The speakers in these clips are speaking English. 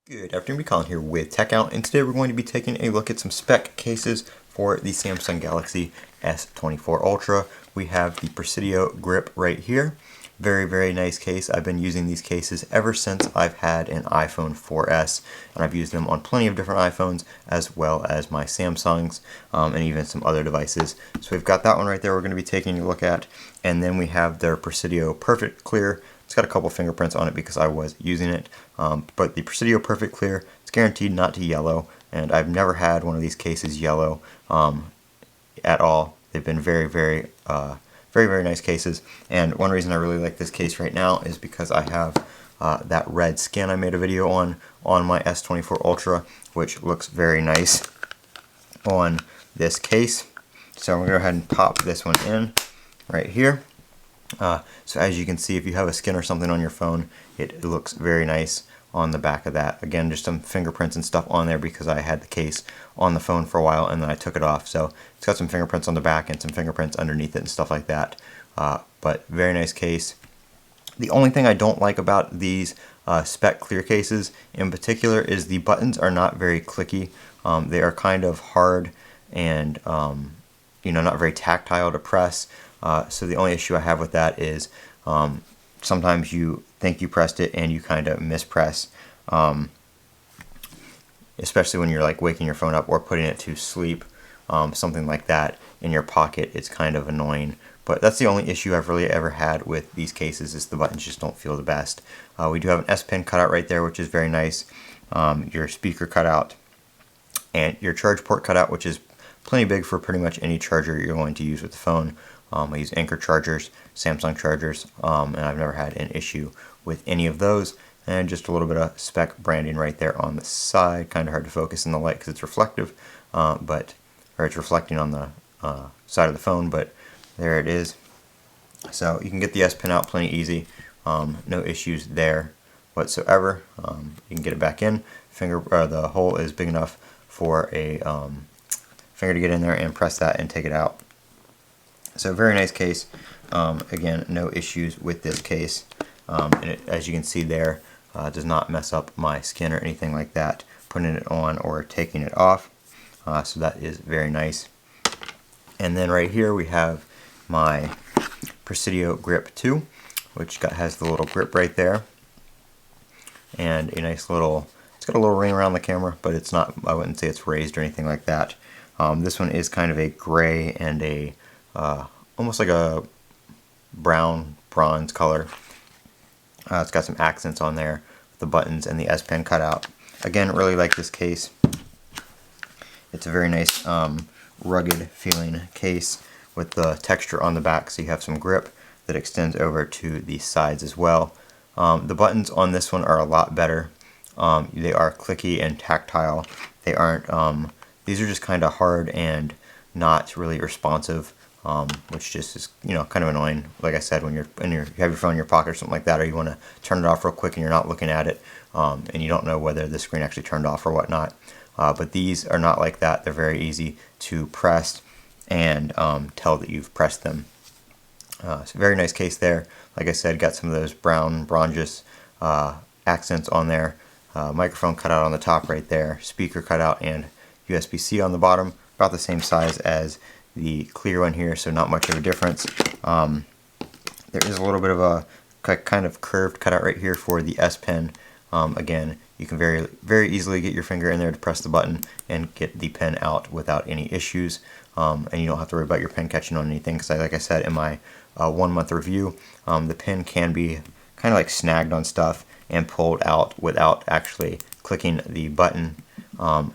Good afternoon, Colin here with Techout, and today we're going to be taking a look at some Speck cases for the Samsung Galaxy S24 Ultra. We have the Presidio grip right here. Very nice case. I've been using these cases ever since I've had an iPhone 4S, and I've used them on plenty of different iPhones as well as my Samsungs and even some other devices. So we've got that one right there we're going to be taking a look at, and then we have their Presidio Perfect Clear. It's got a couple fingerprints on it because I was using it, but the Presidio Perfect Clear, it's guaranteed not to yellow, and I've never had one of these cases yellow at all. They've been very nice cases, and one reason I really like this case right now is because I have that red skin I made a video on my S24 Ultra, which looks very nice on this case. So I'm going to go ahead and pop this one in right here. So as you can see, if you have a skin or something on your phone, it looks very nice on the back of that. Again, just some fingerprints and stuff on there because I had the case on the phone for a while and then I took it off. So it's got some fingerprints on the back and some fingerprints underneath it and stuff like that. But very nice case. The only thing I don't like about these Speck clear cases in particular is the buttons are not very clicky. They are kind of hard and not very tactile to press. So the only issue I have with that is sometimes you think you pressed it and you kind of mispress, especially when you're like waking your phone up or putting it to sleep, something like that in your pocket. It's kind of annoying, but that's the only issue I've really ever had with these cases, is the buttons just don't feel the best. We do have an S Pen cutout right there, which is very nice, your speaker cutout, and your charge port cutout, which is plenty big for pretty much any charger you're going to use with the phone. I use Anker chargers, Samsung chargers, and I've never had an issue with any of those. And just a little bit of Speck branding right there on the side. Kind of hard to focus in the light because it's reflective, or it's reflecting on the side of the phone, but there it is. So you can get the S Pen out plenty easy. No issues there whatsoever. You can get it back in. The hole is big enough for a finger to get in there and press that and take it out. So very nice case. Again, no issues with this case. And it, as you can see there, does not mess up my skin or anything like that, putting it on or taking it off. So that is very nice. And then right here we have my Presidio Grip 2, which has the little grip right there. And a nice little, it's got a little ring around the camera, but it's not, I wouldn't say it's raised or anything like that. This one is kind of a gray and a almost like a brown bronze color. It's got some accents on there with the buttons and the S Pen cutout. Again, really like this case. It's a very nice rugged feeling case with the texture on the back, so you have some grip that extends over to the sides as well. The buttons on this one are a lot better. They are clicky and tactile. They aren't, these are just kind of hard and not really responsive, which just is kind of annoying. Like I said, when you have your phone in your pocket or something like that, or you want to turn it off real quick and you're not looking at it, and you don't know whether the screen actually turned off or whatnot. But these are not like that. They're very easy to press and tell that you've pressed them. It's a very nice case there. Like I said, got some of those brown bronzes accents on there. Microphone cutout on the top right there. Speaker cutout and USB-C on the bottom. About the same size as the clear one here, so not much of a difference. There is a little bit of a kind of curved cutout right here for the S Pen. Again, you can very easily get your finger in there to press the button and get the pen out without any issues, and you don't have to worry about your pen catching on anything, because like I said in my 1 month review, the pen can be kind of like snagged on stuff and pulled out without actually clicking the button,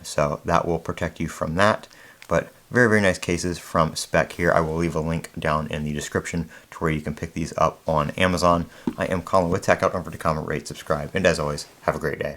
so that will protect you from that. But very nice cases from Speck here. I will leave a link down in the description to where you can pick these up on Amazon. I am Colin with Techout. Don't forget to comment, rate, subscribe, and as always, have a great day.